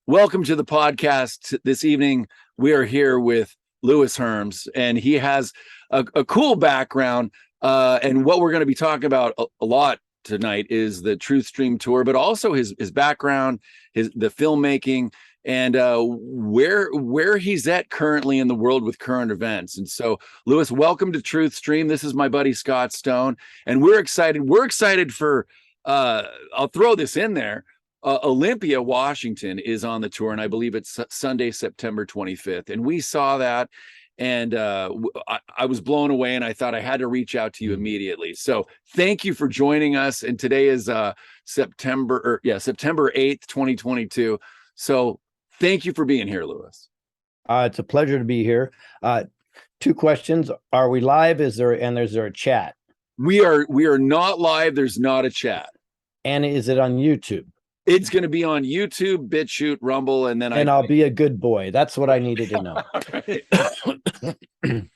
Welcome to the podcast. This evening, we are here with Louis Herms, and he has a cool background. And what we're going to be talking about a lot tonight is the TruthStream tour, but also his background, the filmmaking, and where he's at currently in the world with current events. And so, Louis, welcome to TruthStream. This is my buddy Scott Stone, and we're excited. We're excited for. I'll throw this in there. Olympia, Washington is on the tour, and I believe it's Sunday, September 25th. And we saw that, and I was blown away, and I thought I had to reach out to you immediately. So thank you for joining us. And today is September 8th, 2022. So thank you for being here, Louis. It's a pleasure to be here. Two questions. Are we live? Is there a chat? We are not live. There's not a chat. And is it on YouTube? It's going to be on YouTube, BitChute, Rumble, and then I'll be a good boy. That's what I needed to know.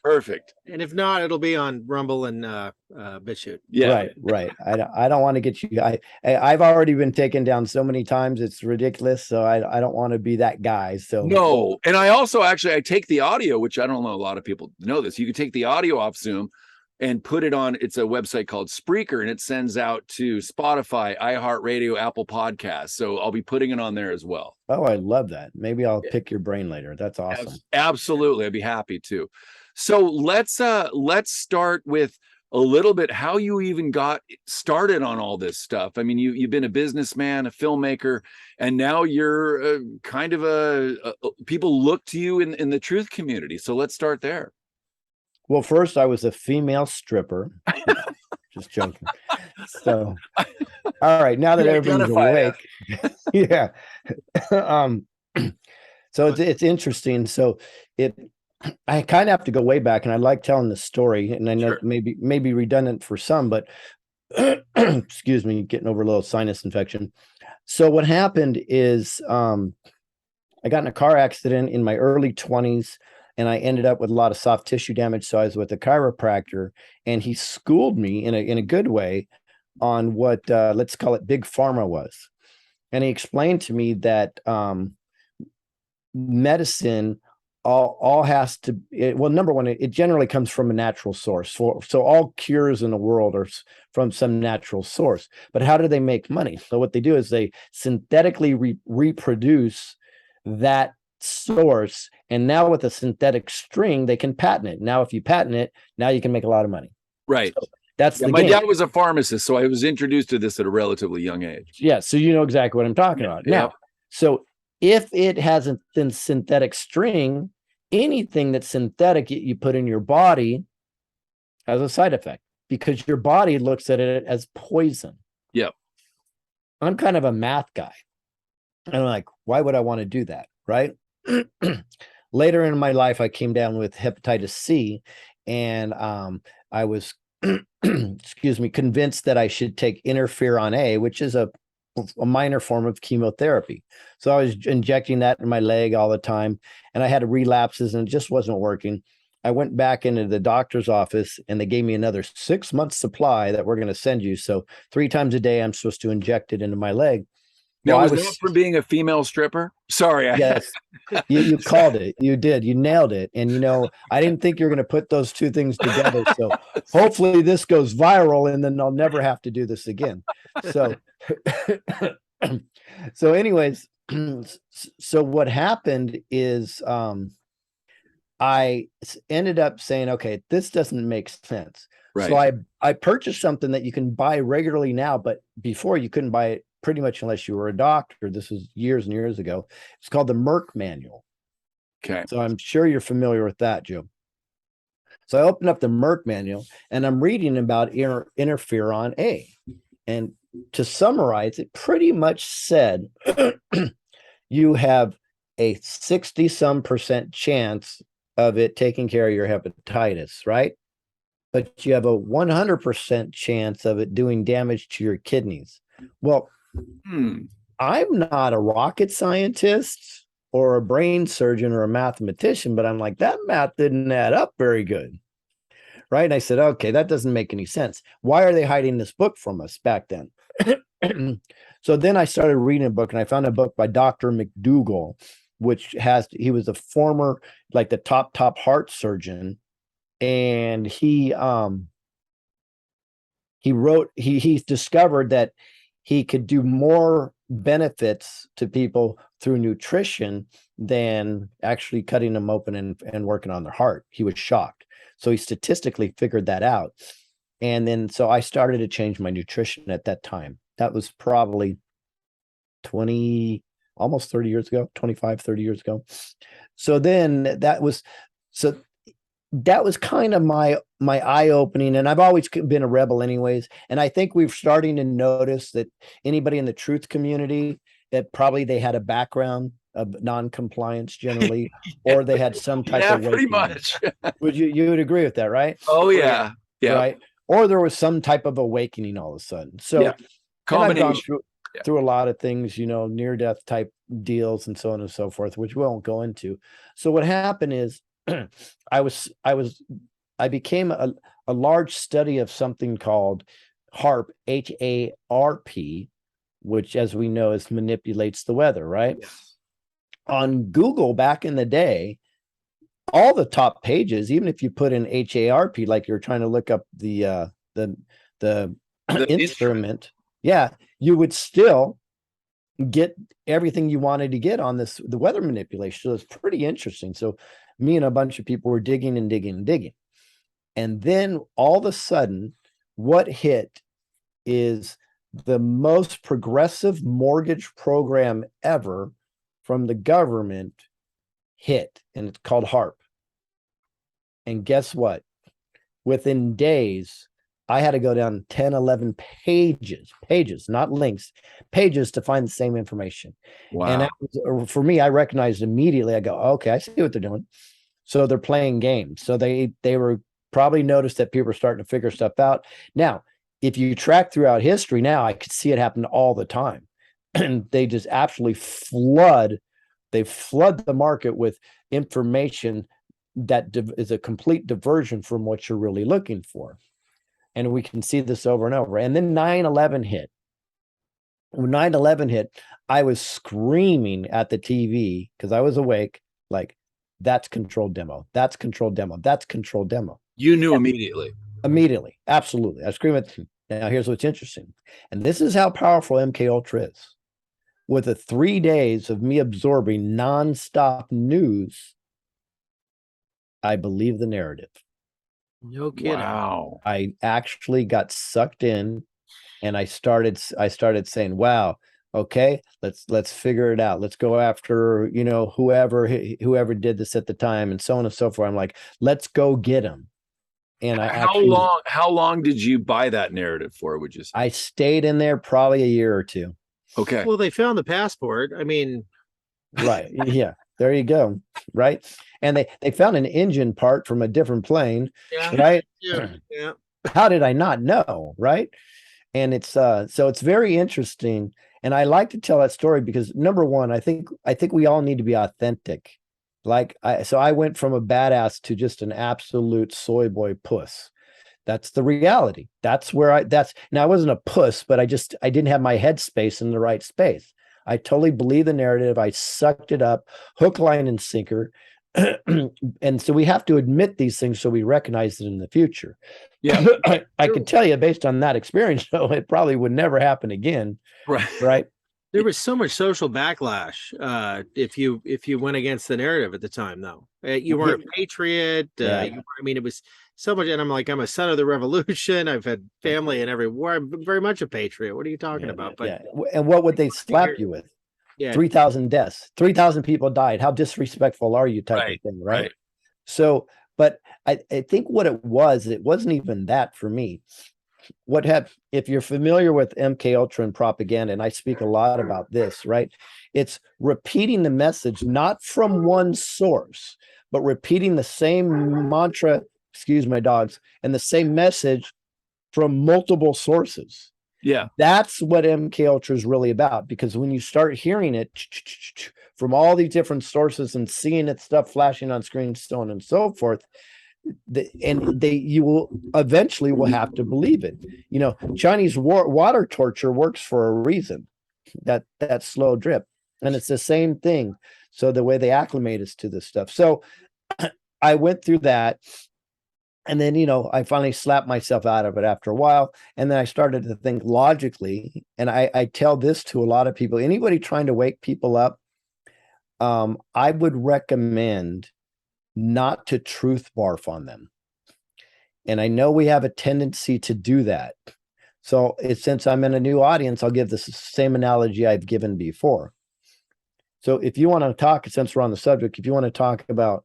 Perfect. And if not, it'll be on Rumble and BitChute. Yeah, right. I don't want to get you. I've already been taken down so many times. It's ridiculous. So I don't want to be that guy. So no. And I also I take the audio, which I don't know a lot of people know this. You can take the audio off Zoom and put it on. It's a website called Spreaker, and it sends out to Spotify, iHeartRadio, Apple Podcasts. So I'll be putting it on there as well. Oh, I love that. Maybe I'll pick your brain later. That's awesome. Absolutely. I'd be happy to. So let's start with a little bit how you even got started on all this stuff. I mean, you've been a businessman, a filmmaker, and now you're kind of people look to you in the truth community. So let's start there. Well, first I was a female stripper. Just joking. So, all right. Now that everybody's awake, yeah. So it's interesting. So I kind of have to go way back, and I like telling the story. And I know it may be redundant for some, but excuse me, getting over a little sinus infection. So what happened is I got in a car accident in my early 20s. And I ended up with a lot of soft tissue damage. So I was with a chiropractor, and he schooled me in a good way on what let's call it big pharma was. And he explained to me that medicine all has to. Number one, it generally comes from a natural source. So all cures in the world are from some natural source. But how do they make money? So what they do is they synthetically reproduce that source, and now with a synthetic string they can patent it. Now if you patent it, now you can make a lot of money. Right. So that's my dad was a pharmacist, so I was introduced to this at a relatively young age. Yeah, so you know exactly what I'm talking about. Now, so if it hasn't been synthetic string, anything that's synthetic you put in your body has a side effect, because your body looks at it as poison. Yeah. I'm kind of a math guy, and I'm like, why would I want to do that? Right. Later in my life, I came down with hepatitis C, and I was, convinced that I should take interferon A, which is a minor form of chemotherapy. So I was injecting that in my leg all the time, and I had relapses, and it just wasn't working. I went back into the doctor's office, and they gave me another 6 months supply that we're going to send you. So 3 times a day, I'm supposed to inject it into my leg. Now, was that from being a female stripper? Sorry. Yes, you called it. You did. You nailed it. And, I didn't think you're going to put those two things together. So hopefully this goes viral, and then I'll never have to do this again. So, anyways, so what happened is I ended up saying, okay, this doesn't make sense. Right. So I purchased something that you can buy regularly now, but before you couldn't buy it pretty much unless you were a doctor. This was years and years ago. It's called the Merck Manual. Okay. So I'm sure you're familiar with that, Joe. So I opened up the Merck Manual, and I'm reading about interferon A. And to summarize, it pretty much said you have a 60-some% chance of it taking care of your hepatitis, right? But you have a 100% chance of it doing damage to your kidneys. Well, I'm not a rocket scientist or a brain surgeon or a mathematician, but I'm like, that math didn't add up very good. Right. And I said, okay, that doesn't make any sense. Why are they hiding this book from us back then? So then I started reading a book, and I found a book by Dr. McDougall, he was a former, like the top heart surgeon. And he he's discovered that he could do more benefits to people through nutrition than actually cutting them open and working on their heart. He was shocked. So he statistically figured that out. And then, so I started to change my nutrition at that time. That was probably almost 30 years ago, 25, 30 years ago. So then that was kind of my eye opening. And I've always been a rebel anyways. And I think we're starting to notice that anybody in the truth community, that probably they had a background of non-compliance generally, or they had some type of pretty awakening. much. You would agree with that, right? Oh yeah. Yeah. Right. Or there was some type of awakening all of a sudden. So yeah. Combination. I've gone through a lot of things, near-death type deals and so on and so forth, which we won't go into. So what happened is I became a large study of something called HARP, HARP, which, as we know, manipulates the weather, right? Yes. On Google back in the day, all the top pages, even if you put in HARP, like you're trying to look up the instrument, yeah, you would still get everything you wanted to get on the weather manipulation. So it's pretty interesting. So me and a bunch of people were digging and digging and digging. And then all of a sudden, what hit is the most progressive mortgage program ever from the government hit, and it's called HARP. And guess what? Within days, I had to go down 10, 11 pages, not links, pages to find the same information. Wow. And that was, for me, I recognized immediately. I go, okay, I see what they're doing. So they're playing games. So they were probably noticed that people are starting to figure stuff out. Now, if you track throughout history now, I could see it happen all the time. And they just absolutely flood the market with information that is a complete diversion from what you're really looking for. And we can see this over and over. And then 9/11 hit. When 9/11 hit, I was screaming at the TV because I was awake, like, that's controlled demo. That's controlled demo. That's controlled demo. You knew immediately. Immediately. Absolutely. I scream at them. Now, here's what's interesting. And this is how powerful MK Ultra is. With the 3 days of me absorbing nonstop news, I believe the narrative. No kidding. Wow. I actually got sucked in, and I started saying, wow, okay, let's figure it out. Let's go after, whoever did this at the time, and so on and so forth. I'm like, let's go get him. And how long did you buy that narrative for, would you say? I stayed in there probably a year or two. Okay. Well, they found the passport. I mean, right. Yeah. There you go. Right. And they found an engine part from a different plane. yeah, Right. yeah, yeah. How did I not know? Right. And it's so it's very interesting. And I like to tell that story because, number one, I think we all need to be authentic. So I went from a badass to just an absolute soy boy puss. That's the reality. Now I wasn't a puss, but I didn't have my headspace in the right space. I totally believe the narrative. I sucked it up, hook, line, and sinker. And so we have to admit these things so we recognize it in the future. Yeah. I can tell you based on that experience, though, it probably would never happen again. Right. Right. There was so much social backlash if you went against the narrative at the time, though. You weren't a patriot. Yeah. It was so much. And I'm like, I'm a son of the revolution. I've had family in every war. I'm very much a patriot. What are you talking about? But yeah. And what would they slap you with? Yeah. 3,000 deaths, 3,000 people died. How disrespectful are you, type of thing, right? So, but I think what it wasn't even that for me. If you're familiar with MK Ultra and propaganda, and I speak a lot about this, right? It's repeating the message, not from one source, but repeating the same mantra, excuse my dogs, and the same message from multiple sources. Yeah. That's what MK Ultra is really about, because when you start hearing it from all these different sources and seeing it stuff flashing on screen, so on and so forth, you will eventually will have to believe it. Chinese water torture works for a reason. that slow drip. And it's the same thing. So the way they acclimate us to this stuff. So I went through that. And then, I finally slapped myself out of it after a while. And then I started to think logically. And I tell this to a lot of people, anybody trying to wake people up, I would recommend not to truth barf on them. And I know we have a tendency to do that. So since I'm in a new audience, I'll give this same analogy I've given before. So if you want to talk, since we're on the subject, if you want to talk about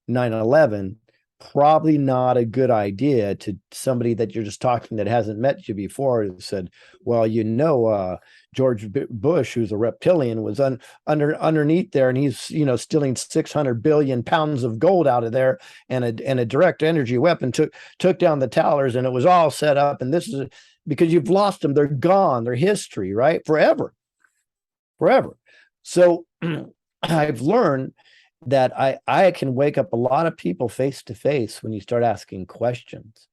9/11, probably not a good idea to somebody that you're just talking that hasn't met you before and said, well, George Bush, who's a reptilian, was underneath there, and he's stealing 600 billion pounds of gold out of there, and a direct energy weapon took down the towers, and it was all set up. And this is because you've lost them; they're gone, they're history, right? Forever. So I've learned that I can wake up a lot of people face to face when you start asking questions,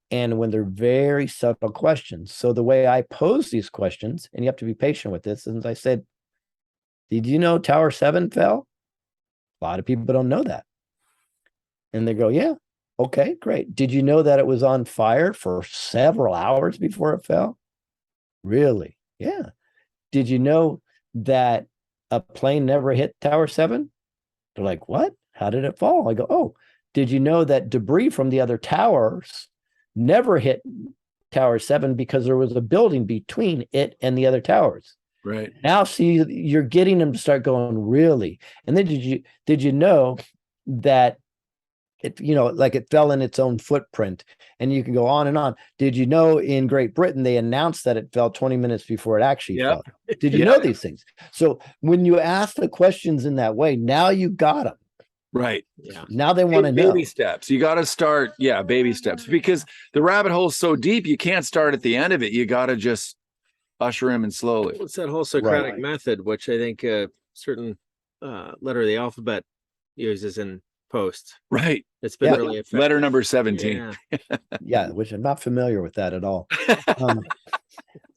and when they're very subtle questions. So the way I pose these questions, and you have to be patient with this, is I said, did you know Tower 7 fell? A lot of people don't know that. And they go, yeah, okay, great. Did you know that it was on fire for several hours before it fell? Really? Yeah. Did you know that a plane never hit Tower 7? They're like, what? How did it fall? I go, oh, did you know that debris from the other towers never hit Tower 7 because there was a building between it and the other towers? Right. Now, see, you're getting them to start going, really? And then did you know that it fell in its own footprint? And you can go on and on. Did you know in Great Britain, they announced that it fell 20 minutes before it actually fell? Did you know these things? So when you ask the questions in that way, now you got them. Right. Yeah. Now they want to know. Baby steps. You got to start. Yeah. Baby steps, because the rabbit hole is so deep. You can't start at the end of it. You got to just usher him in slowly. It's that whole Socratic method, which I think a certain letter of the alphabet uses in post. Right. It's been really effective. Letter number 17. Yeah, which I'm not familiar with that at all.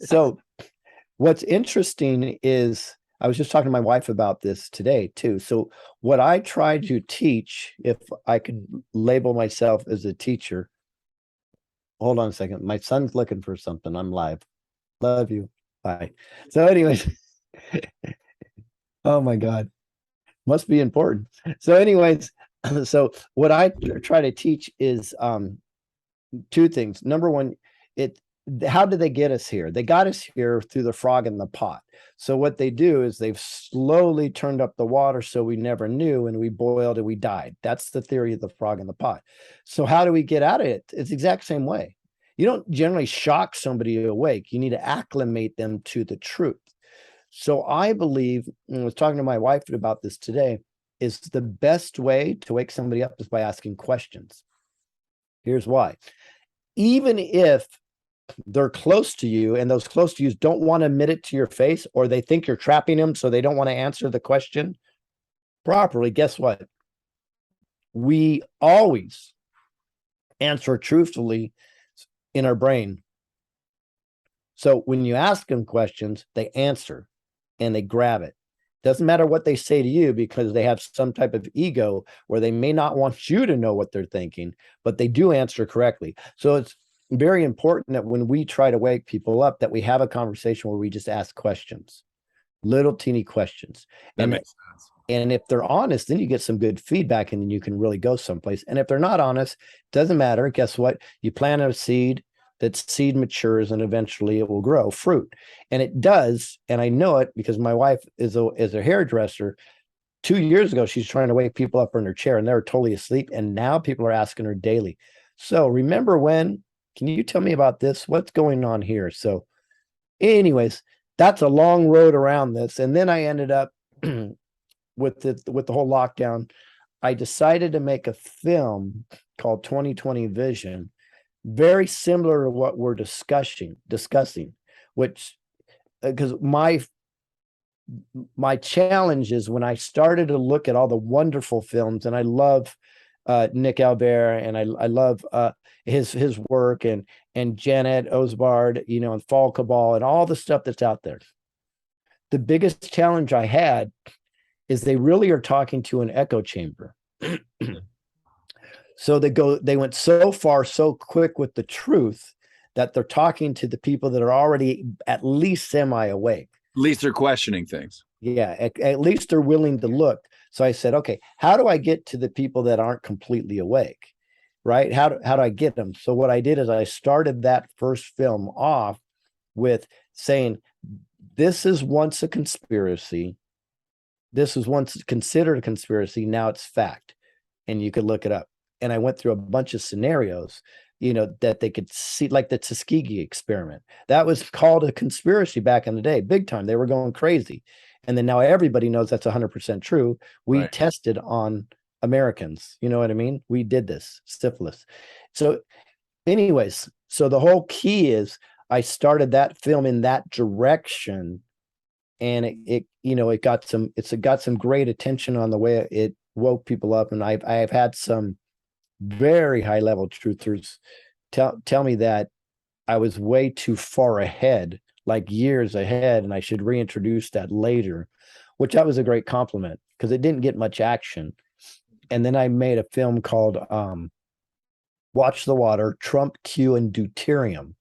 So what's interesting is, I was just talking to my wife about this today too. So what I try to teach, if I could label myself as a teacher, hold on a second. My son's looking for something. I'm live. Love you. Bye. So anyways, oh my God, must be important. So anyways, so what I try to teach is two things. Number one, how did they get us here? They got us here through the frog in the pot. So what they do is they've slowly turned up the water so we never knew, and we boiled and we died. That's the theory of the frog in the pot. So how do we get out of it? It's the exact same way. You don't generally shock somebody awake. You need to acclimate them to the truth. So I believe, and I was talking to my wife about this today, is the best way to wake somebody up is by asking questions. Here's why. Even if they're close to you, and those close to you don't want to admit it to your face, or they think you're trapping them, so they don't want to answer the question properly, guess what? We always answer truthfully in our brain. So when you ask them questions, they answer and they grab it. Doesn't matter what they say to you, because they have some type of ego where they may not want you to know what they're thinking, but they do answer correctly. So it's very important that when we try to wake people up, that we have a conversation where we just ask questions, little teeny questions. That makes sense. And if they're honest, then you get some good feedback, and then you can really go someplace. And if they're not honest, doesn't matter. Guess what? You plant a seed, that seed matures, and eventually it will grow fruit. And it does. And I know it because my wife is a hairdresser. 2 years ago, she's trying to wake people up in her chair, and they're totally asleep. And now people are asking her daily. So remember when? Can you tell me about this? What's going on here? So anyways, that's a long road around this. And then I ended up with the whole lockdown. I decided to make a film called 2020 Vision, very similar to what we're discussing, which, because my challenge is, when I started to look at all the wonderful films, and I love Nick Albert, and I love his work, and Janet Osbard, and Fall Cabal, and all the stuff that's out there. the biggest challenge I had is they really are talking to an echo chamber. So they went so far so quick with the truth that they're talking to the people that are already at least semi awake. At least they're questioning things. Yeah, at least they're willing to look. So I said, okay, how do I get to the people that aren't completely awake? Right? How do I get them? So what I did is I started that first film off with saying, this is once a conspiracy. This was once considered a conspiracy. Now it's fact. And you could look it up. And I went through a bunch of scenarios, that they could see, like the Tuskegee experiment. That was called a conspiracy back in the day, big time. They were going crazy. And then now everybody knows that's 100% true. We tested on Americans. You know what I mean? We did this, syphilis. So anyways, so the whole key is I started that film in that direction, and it got some great attention on the way it woke people up. And I've had some very high level truthers tell me that I was way too far ahead, like years ahead, and I should reintroduce that later, which that was a great compliment because it didn't get much action. And then I made a film called Watch the Water, Trump, Q, and Deuterium.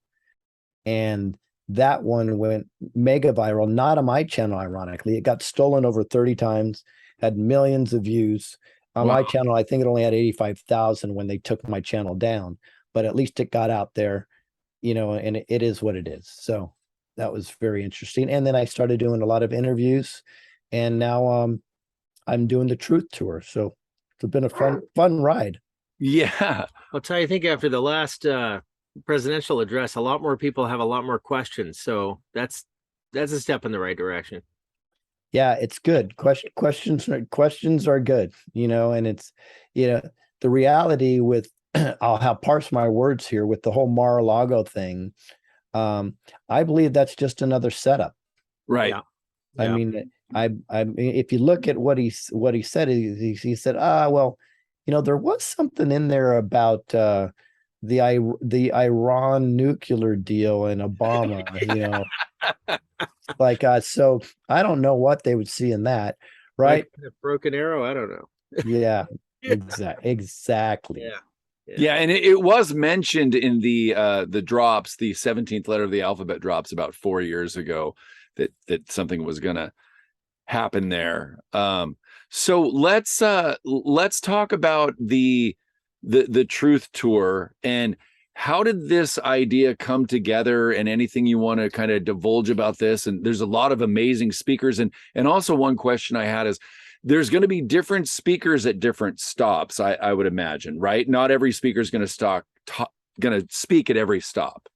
And that one went mega viral, not on my channel, ironically. It got stolen over 30 times, had millions of views. On my channel, I think it only had 85,000 when they took my channel down, but at least it got out there, and it is what it is. So that was very interesting. And then I started doing a lot of interviews, and now I'm doing the Truth Tour. So it's been a fun ride. Yeah. I'll tell you, I think after the last presidential address, a lot more people have a lot more questions. So that's a step in the right direction. Yeah, it's good. Questions are good, and it's, the reality with, I'll parse my words here with the whole Mar-a-Lago thing. I believe that's just another setup. Right. Yeah. I mean, I if you look at what he said, he said, well, there was something in there about the Iran nuclear deal and Obama, like, so I don't know what they would see in that, right? Like a broken arrow, I don't know. Yeah, exactly. Yeah, and it was mentioned in the drops, the 17th letter of the alphabet drops about 4 years ago that something was gonna happen there. So let's talk about the Truth Tour, and how did this idea come together, and anything you want to kind of divulge about this? And there's a lot of amazing speakers, and also one question I had is, there's going to be different speakers at different stops, I would imagine, right? Not every speaker is going to speak at every stop.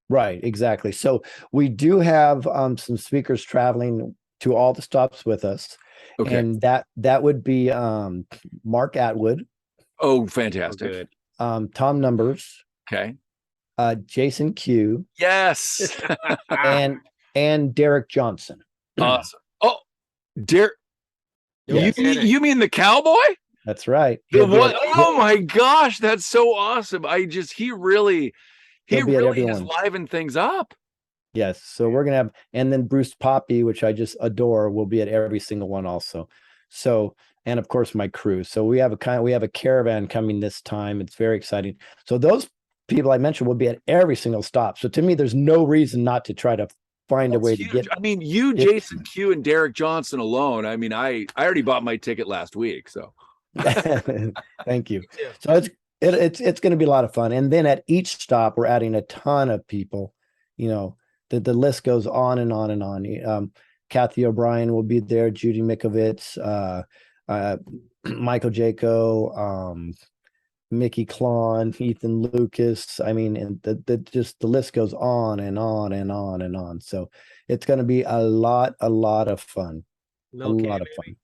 Right, exactly. So we do have some speakers traveling to all the stops with us. Okay. And that would be Mark Atwood. Oh, fantastic. Tom Numbers. Okay. Jason Q. Yes. and Derek Johnson. Awesome. Oh, Derek. You mean the cowboy? That's right. Oh my gosh, that's so awesome. He really has livened things up. Yes. So we're gonna have, and then Bruce Poppy, which I just adore, will be at every single one also. So, and of course my crew. So we have a caravan coming this time. It's very exciting. So those people I mentioned will be at every single stop. So to me, there's no reason not to try to find a way to get. I mean, Jason Q, and Derek Johnson alone. I mean, I already bought my ticket last week. So thank you. So it's going to be a lot of fun. And then at each stop, we're adding a ton of people. The list goes on and on and on. Kathy O'Brien will be there, Judy Mikovits, Michael Jaco, Mickey Klon, Ethan Lucas. I mean, and the list goes on and on and on and on. So it's going to be a lot of fun. A lot of fun.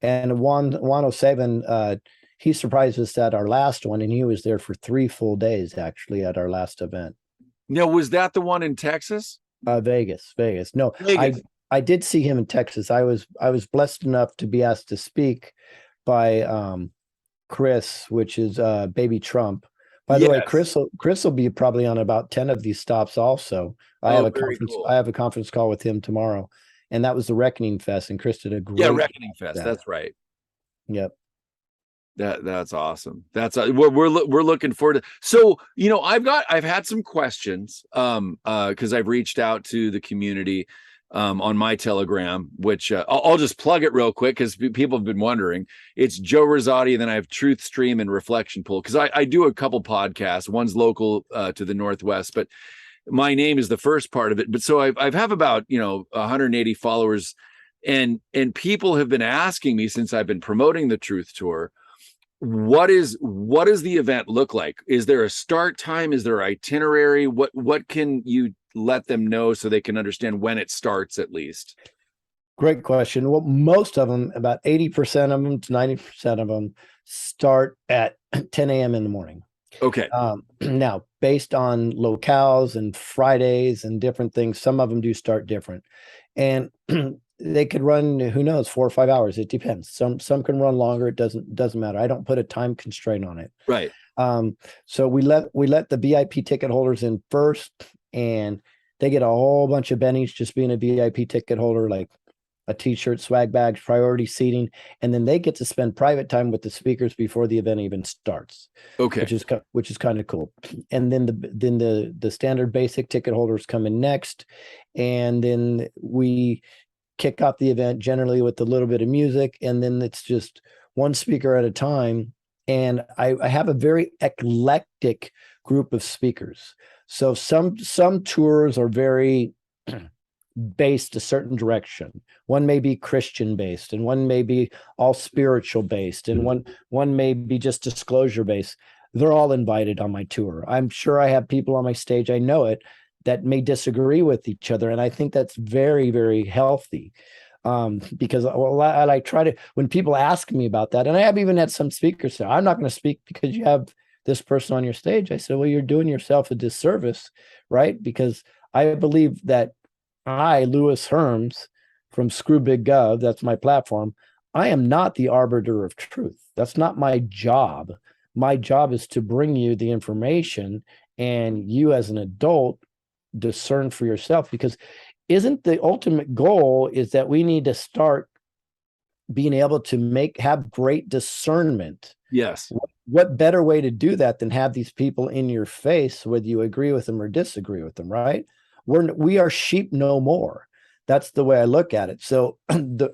And 107, he surprised us at our last one, and he was there for 3 full days actually at our last event. Now, was that the one in Texas? Vegas. No, Vegas. I did see him in Texas. I was blessed enough to be asked to speak by Chris, which is Baby Trump. By the way, Chris will be probably on about 10 of these stops also. I have a conference call with him tomorrow. and that was the Reckoning Fest, and Chris did a great. Yeah, Reckoning Fest. That's right. Yep. That's awesome. That's we're looking forward to. So, I've had some questions because I've reached out to the community on my Telegram, which I'll just plug it real quick because people have been wondering. It's Joe Rosati, and then I have TruthStream and Reflection Pool, because I do a couple podcasts. One's local to the Northwest, but my name is the first part of it. But so I've have about 180 followers, and people have been asking me since I've been promoting the Truth Tour, what does the event look like? Is there a start time? Is there an itinerary? What can you let them know so they can understand when it starts, at least? Great question. Well, most of them, about 80% of them to 90% of them, start at 10 a.m. in the morning. Okay. Now, based on locales and Fridays and different things, some of them do start different, and they could run, who knows, 4 or 5 hours. It depends. Some can run longer. It doesn't matter. I don't put a time constraint on it. Right. So we let the VIP ticket holders in first, and they get a whole bunch of bennies just being a VIP ticket holder, like a t-shirt, swag bags, priority seating, and then they get to spend private time with the speakers before the event even starts. Okay. Which is kind of cool. And then the standard basic ticket holders come in next, and then we kick off the event generally with a little bit of music, and then it's just one speaker at a time. And I have a very eclectic group of speakers. So some tours are very based a certain direction. One may be Christian based, and one may be all spiritual based, and one may be just disclosure based. They're all invited on my tour. I'm sure I have people on my stage, I know it, that may disagree with each other. And I think that's very, very healthy. Because I try to, when people ask me about that, and I have even had some speakers say, I'm not going to speak because you have this person on your stage. I said, well, you're doing yourself a disservice, right? Because I believe that I, Louis Herms from Screw Big Gov, that's my platform, I am not the arbiter of truth. That's not my job. My job is to bring you the information, and you as an adult discern for yourself, because isn't the ultimate goal is that we need to start being able to have great discernment. Yes. What better way to do that than have these people in your face, whether you agree with them or disagree with them, right? We are sheep no more. That's the way I look at it. So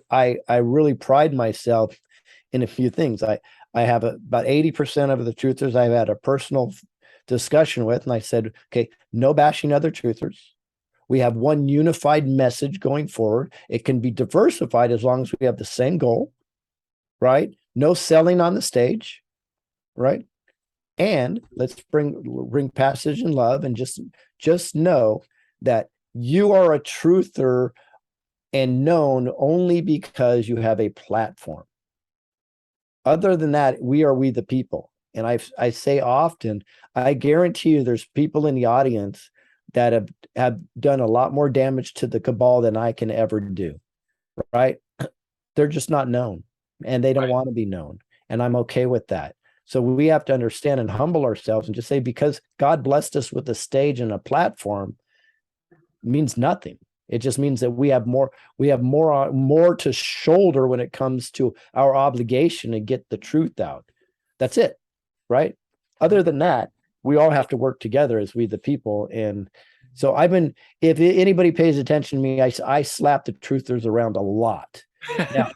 I really pride myself in a few things. I have about 80% of the truthers I've had a personal discussion with, and I said, okay, no bashing other truthers. We have one unified message going forward. It can be diversified as long as we have the same goal, right? No selling on the stage, right? And let's bring passage and love, and just know that you are a truther and known only because you have a platform. Other than that, we the people. And I say often, I guarantee you there's people in the audience that have done a lot more damage to the cabal than I can ever do, right? They're just not known, and they don't want to be known. And I'm okay with that. So we have to understand and humble ourselves and just say, because God blessed us with a stage and a platform means nothing. It just means that we have more to shoulder when it comes to our obligation to get the truth out. That's it, right? Other than that, we all have to work together as we the people. And so if anybody pays attention to me, I slap the truthers around a lot. Now,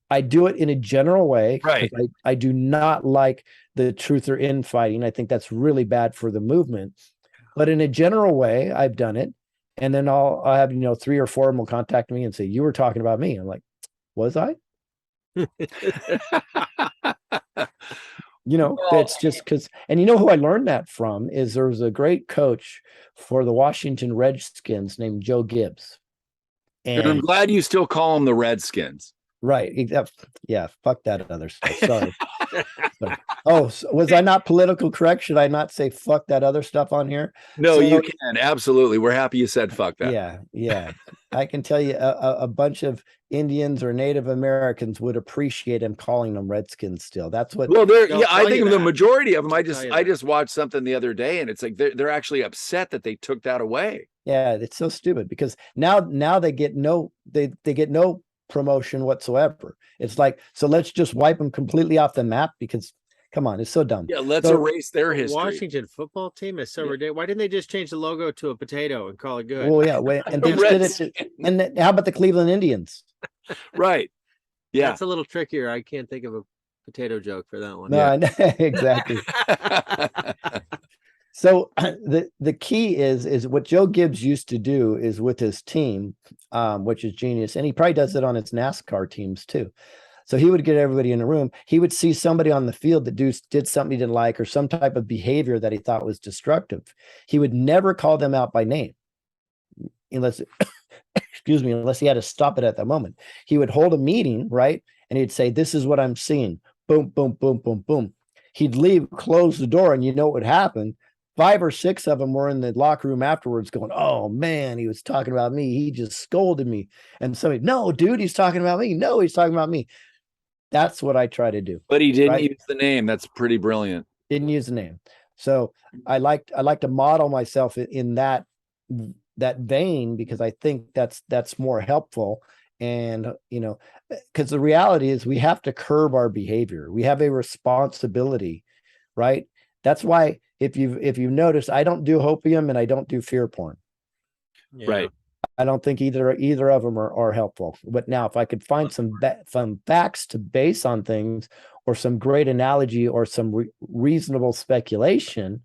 I do it in a general way, right? I do not like the truther infighting. I think that's really bad for the movement. But in a general way, I've done it. And then I'll have 3 or 4 of them will contact me and say, you were talking about me. I'm like, was I? That's just because, and who I learned that from is there was a great coach for the Washington Redskins named Joe Gibbs. And I'm glad you still call them the Redskins. Right. Yeah. Fuck that other stuff. Sorry. Oh, so was I not political correct? Should I not say fuck that other stuff on here? No, you can. Absolutely. We're happy you said fuck that. Yeah. I can tell you a bunch of Indians or Native Americans would appreciate him calling them Redskins still. That's what. Well, I think the majority of them, I just watched something the other day, and it's like they're actually upset that they took that away. Yeah, it's so stupid because now they get no promotion whatsoever. It's like, so let's just wipe them completely off the map because come on, it's so dumb. Yeah, let's So, erase their history. Washington football team is so ridiculous. Why didn't they just change the logo to a potato and call it good? well, yeah, and they just did it. And how about the Cleveland Indians? Right. Yeah. That's a little trickier. I can't think of a potato joke for that one. No, I know, exactly. So the key is what Joe Gibbs used to do is with his team, which is genius, and he probably does it on his NASCAR teams too. So he would get everybody in a room. He would see somebody on the field that did something he didn't like or some type of behavior that he thought was destructive. He would never call them out by name, unless, excuse me, unless he had to stop it at that moment. He would hold a meeting, right, and he'd say, "This is what I'm seeing." Boom, boom, boom, boom, boom. He'd leave, close the door, and you know what would happen? 5 or 6 of them were in the locker room afterwards going, "Oh man, he was talking about me. He just scolded me." And somebody, "No, dude, he's talking about me. No, he's talking about me." That's what I try to do. But he didn't use the name. That's pretty brilliant. Didn't use the name. So I like to model myself in that vein because I think that's more helpful. And because the reality is we have to curb our behavior. We have a responsibility, right? That's why if you've noticed, I don't do hopium and I don't do fear porn. Yeah. Right. I don't think either of them are helpful. But now, if I could find some facts to base on things, or some great analogy, or some reasonable speculation,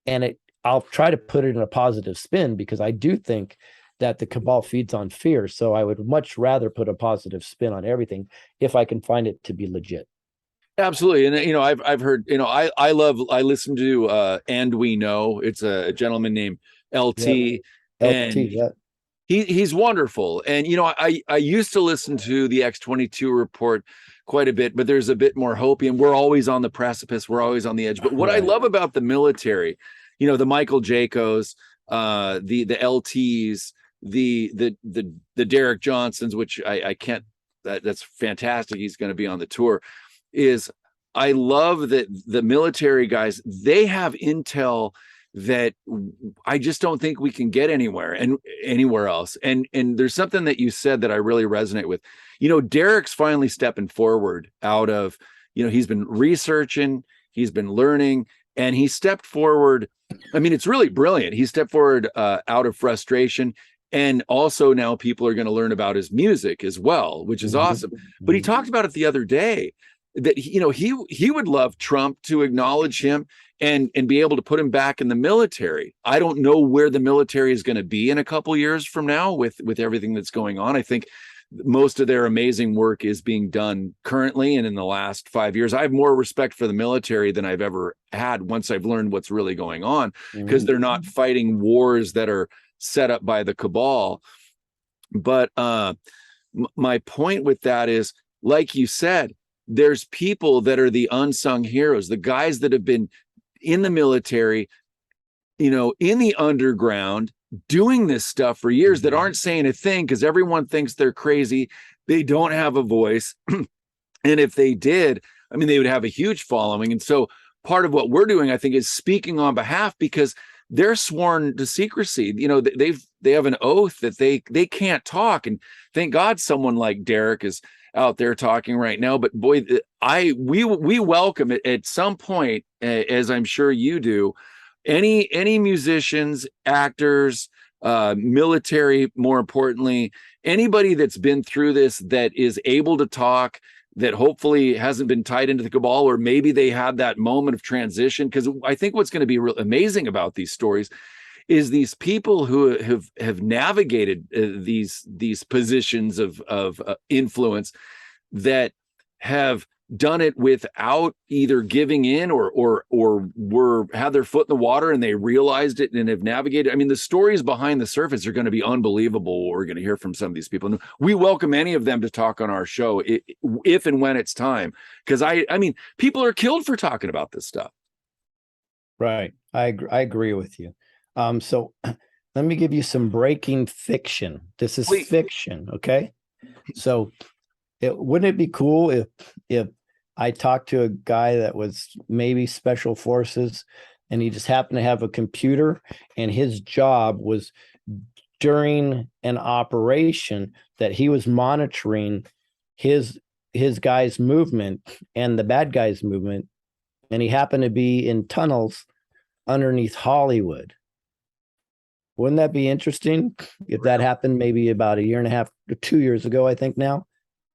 and I'll try to put it in a positive spin because I do think that the cabal feeds on fear. So I would much rather put a positive spin on everything if I can find it to be legit. Absolutely. And I've heard, I listen to And We Know. It's a gentleman named LT. Yep. And LT, yeah. he's wonderful. And I used to listen to the X-22 report quite a bit, but there's a bit more hopium. We're always on the precipice, we're always on the edge. But what I love about the military, the Michael Jacos, the LTs, the Derek Johnsons, which I can't, that's fantastic. He's going to be on the tour. Is I love that the military guys, they have intel that I just don't think we can get anywhere else. And there's something that you said that I really resonate with. Derek's finally stepping forward out of, he's been researching, he's been learning, and he stepped forward. I mean, it's really brilliant. He stepped forward out of frustration. And also now people are going to learn about his music as well, which is awesome. But he talked about it the other day that, he would love Trump to acknowledge him and be able to put him back in the military. I don't know where the military is going to be in a couple years from now with everything that's going on. I think most of their amazing work is being done currently and in the last 5 years. I have more respect for the military than I've ever had once I've learned what's really going on, because they're not fighting wars that are set up by the cabal. But my point with that is, like you said, there's people that are the unsung heroes, the guys that have been in the military, in the underground, doing this stuff for years, that aren't saying a thing because everyone thinks they're crazy. They don't have a voice. And if they did, I mean, they would have a huge following. And so part of what we're doing, I think, is speaking on behalf, because they're sworn to secrecy. They have an oath that they can't talk. And thank God someone like Derek is out there talking right now. But boy, we welcome it at some point, as I'm sure you do, any musicians, actors, military, more importantly, anybody that's been through this, that is able to talk, that hopefully hasn't been tied into the cabal, or maybe they had that moment of transition. Because I think what's going to be real amazing about these stories is these people who have navigated these positions of influence, that have done it without either giving in or had their foot in the water, and they realized it and have navigated. I mean, the stories behind the surface are going to be unbelievable. We're going to hear from some of these people, and we welcome any of them to talk on our show if and when it's time, because I mean, people are killed for talking about this stuff. Right. I agree with you. So let me give you some breaking fiction. This is fiction. Okay. So wouldn't it be cool if I talked to a guy that was maybe special forces and he just happened to have a computer, and his job was during an operation that he was monitoring his guy's movement and the bad guy's movement, and he happened to be in tunnels underneath Hollywood. Wouldn't that be interesting if that happened maybe about a year and a half, 2 years ago, I think now?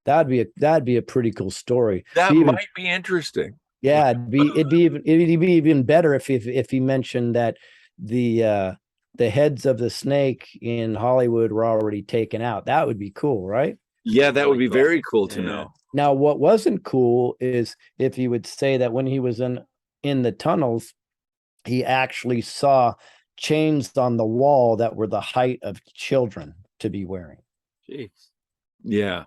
That'd be a pretty cool story. That might be interesting. Yeah, it'd be even better if he mentioned that the heads of the snake in Hollywood were already taken out. That would be cool, right? Yeah, that would be very cool to know. Now, what wasn't cool is if he would say that when he was in the tunnels, he actually saw chains on the wall that were the height of children to be wearing. Jeez. Yeah.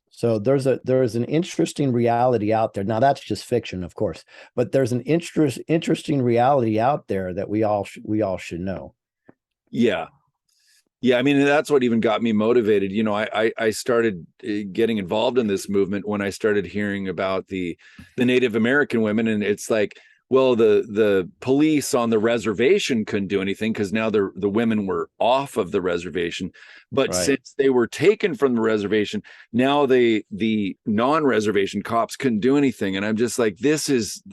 So there's an interesting reality out there. Now that's just fiction, of course, but there's an interesting reality out there that we all should know. Yeah. Yeah. I mean, that's what even got me motivated. You know, I started getting involved in this movement when I started hearing about the Native American women. And it's like, well, the police on the reservation couldn't do anything because now the women were off of the reservation. But since they were taken from the reservation, now the non-reservation cops couldn't do anything. And I'm just like, this is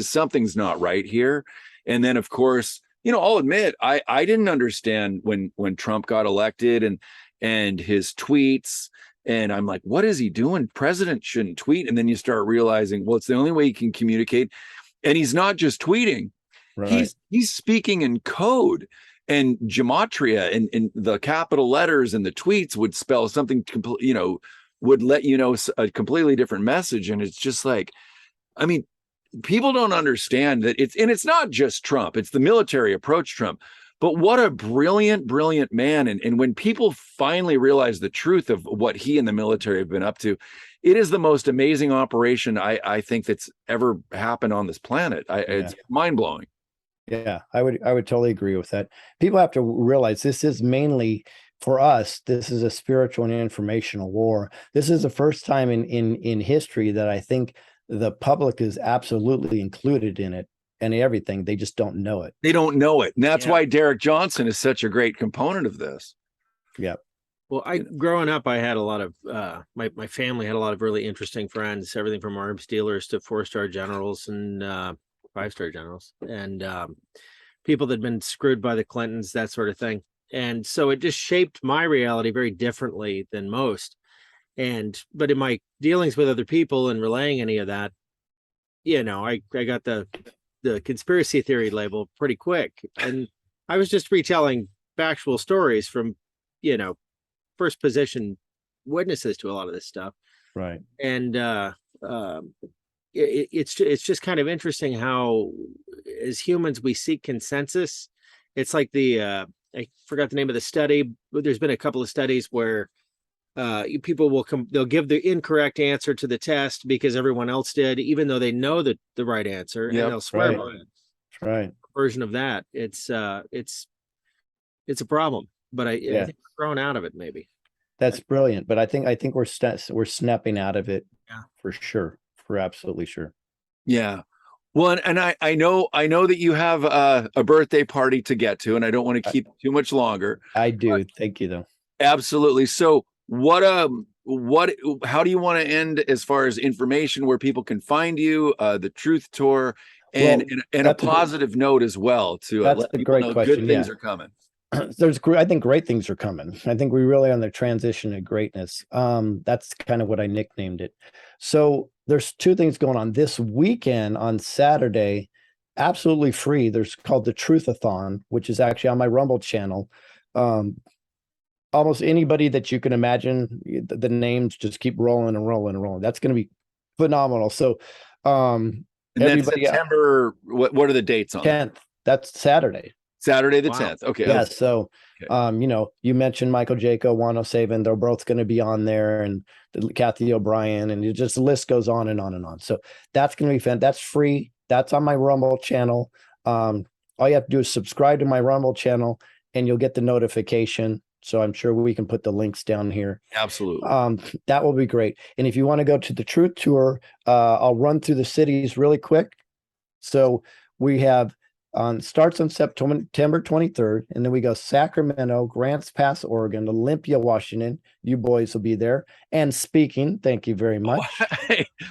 something's not right here. And then, of course, you know, I'll admit, I didn't understand when Trump got elected and his tweets. And I'm like, what is he doing? President shouldn't tweet. And then you start realizing, well, it's the only way he can communicate. And he's not just tweeting, he's speaking in code and gematria, and the capital letters and the tweets would spell something, you know, would let you know a completely different message. And it's just like, I mean, people don't understand that it's not just Trump, it's the military approach Trump. But what a brilliant, brilliant man. And when people finally realize the truth of what he and the military have been up to, it is the most amazing operation I think that's ever happened on this planet. It's mind blowing. Yeah, I would totally agree with that. People have to realize this is mainly for us. This is a spiritual and informational war. This is the first time in history that I think the public is absolutely included in it and everything. They just don't know it. They don't know it. And that's why Derek Johnson is such a great component of this. Yeah. Well, growing up, I had a lot of my family had a lot of really interesting friends, everything from arms dealers to 4-star generals and 5-star generals, and people that had been screwed by the Clintons, that sort of thing. And so it just shaped my reality very differently than most. But in my dealings with other people and relaying any of that, you know, I got the conspiracy theory label pretty quick, and I was just retelling factual stories from, you know, first position witnesses to a lot of this stuff. Right. And it's just kind of interesting how as humans we seek consensus. It's like I forgot the name of the study, but there's been a couple of studies where people they'll give the incorrect answer to the test because everyone else did, even though they know the right answer, and they'll swear by it. Right. Version of that. It's a problem. But I think we're growing out of it, maybe. That's brilliant. But I think we're snapping out of it for sure. For absolutely sure. Yeah. Well, and I know that you have a birthday party to get to, and I don't want to keep too much longer. I do. Thank you, though. Absolutely. So how do you want to end as far as information where people can find you, the Truth Tour, and a positive note as well to that's a great question. Good things are coming. I think great things are coming. I think we really are on the transition to greatness. That's kind of what I nicknamed it. So there's two things going on this weekend on Saturday, absolutely free. There's called the Truthathon, which is actually on my Rumble channel. Almost anybody that you can imagine, the names just keep rolling and rolling and rolling. That's going to be phenomenal. So, and that's September. What are the dates on 10th? That's Saturday. Saturday the 10th. Okay. Yeah. So, you know, you mentioned Michael Jaco, Juan O'Savin. They're both going to be on there, and Kathy O'Brien, and it just the list goes on and on and on. So that's going to be fun. That's free. That's on my Rumble channel. All you have to do is subscribe to my Rumble channel, and you'll get the notification. So I'm sure we can put the links down here. Absolutely. That will be great. And if you want to go to the Truth Tour, I'll run through the cities really quick. So we have Starts on September 23rd, and then we go Sacramento, Grants Pass, Oregon, Olympia, Washington. You boys will be there and speaking. Thank you very much.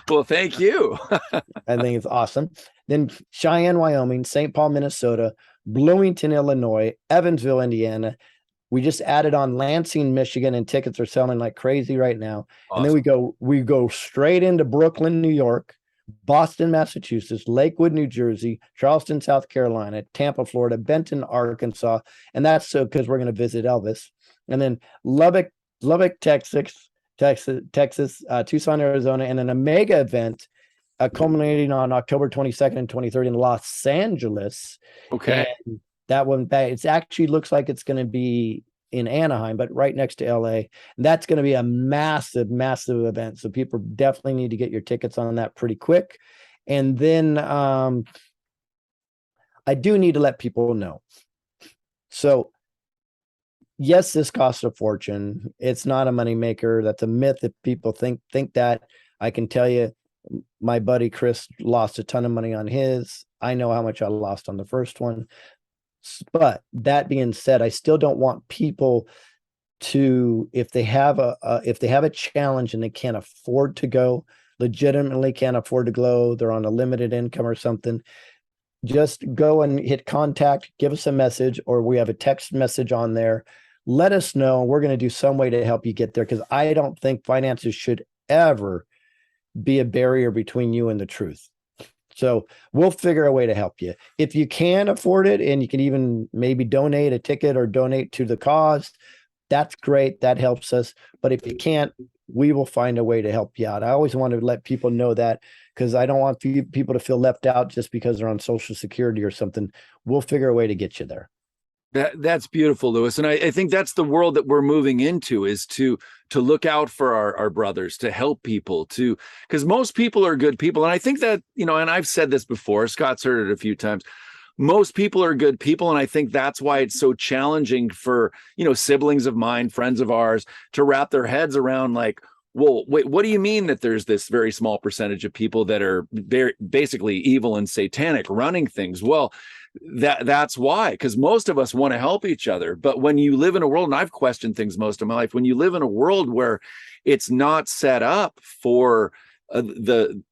Well, thank you. I think it's awesome. Then Cheyenne, Wyoming, St. Paul, Minnesota, Bloomington, Illinois, Evansville, Indiana. We just added on Lansing, Michigan, and tickets are selling like crazy right now. Awesome. And then we go straight into Brooklyn, New York, Boston, Massachusetts, Lakewood, New Jersey, Charleston, South Carolina, Tampa, Florida, Benton, Arkansas, and that's so because we're going to visit Elvis. And then Lubbock, Texas, Tucson, Arizona, and then a mega event culminating on October 22nd and 23rd in Los Angeles. Okay. And that one, it actually looks like it's going to be in Anaheim, but right next to LA. And that's going to be a massive, massive event. So people definitely need to get your tickets on that pretty quick. And then I do need to let people know. So yes, this costs a fortune. It's not a moneymaker. That's a myth that people think that. I can tell you, my buddy Chris lost a ton of money on his. I know how much I lost on the first one. But that being said, I still don't want people to, if they have a challenge and they can't afford to go, legitimately can't afford to go, they're on a limited income or something, just go and hit contact, give us a message, or we have a text message on there. Let us know. We're going to do some way to help you get there, because I don't think finances should ever be a barrier between you and the truth. So we'll figure a way to help you. If you can afford it, and you can even maybe donate a ticket or donate to the cause, that's great. That helps us. But if you can't, we will find a way to help you out. I always want to let people know that, because I don't want people to feel left out just because they're on Social Security or something. We'll figure a way to get you there. That's beautiful, Lewis. And I think that's the world that we're moving into, is to look out for our brothers, to help people, because most people are good people. And I think that, and I've said this before, Scott's heard it a few times, most people are good people. And I think that's why it's so challenging for, siblings of mine, friends of ours, to wrap their heads around, like, well, wait, what do you mean that there's this very small percentage of people that are basically evil and satanic running things? Well, that's why, because most of us want to help each other. But when you live in a world, and I've questioned things most of my life, when you live in a world where it's not set up for the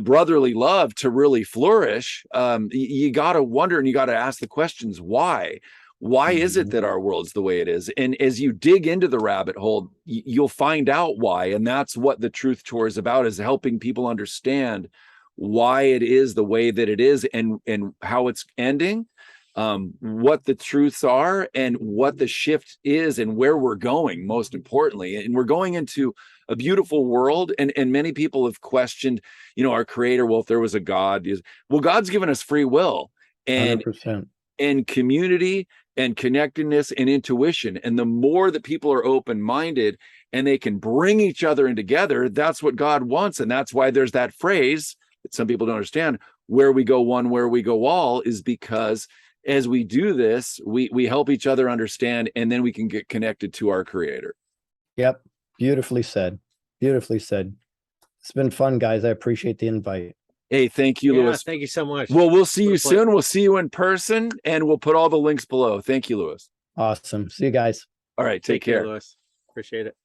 brotherly love to really flourish, you got to wonder, and you got to ask the questions, why is it that our world's the way it is? And as you dig into the rabbit hole, you'll find out why. And that's what the Truth Tour is about, is helping people understand why it is the way that it is, and how it's ending, what the truths are, and what the shift is, and where we're going, most importantly. And we're going into a beautiful world, and many people have questioned, our creator. Well, if there was a God, God's given us free will and 100%. and community and connectedness and intuition. And the more that people are open-minded and they can bring each other in together, that's what God wants. And that's why there's that phrase that some people don't understand, where we go one, where we go all, is because as we do this, we help each other understand, and then we can get connected to our creator. Yep. Beautifully said. Beautifully said. It's been fun, guys. I appreciate the invite. Hey, thank you, Lewis. Thank you so much. Well, we'll see you soon. We'll see you in person, and we'll put all the links below. Thank you, Lewis. Awesome. See you guys. All right. Take care. Lewis. Appreciate it.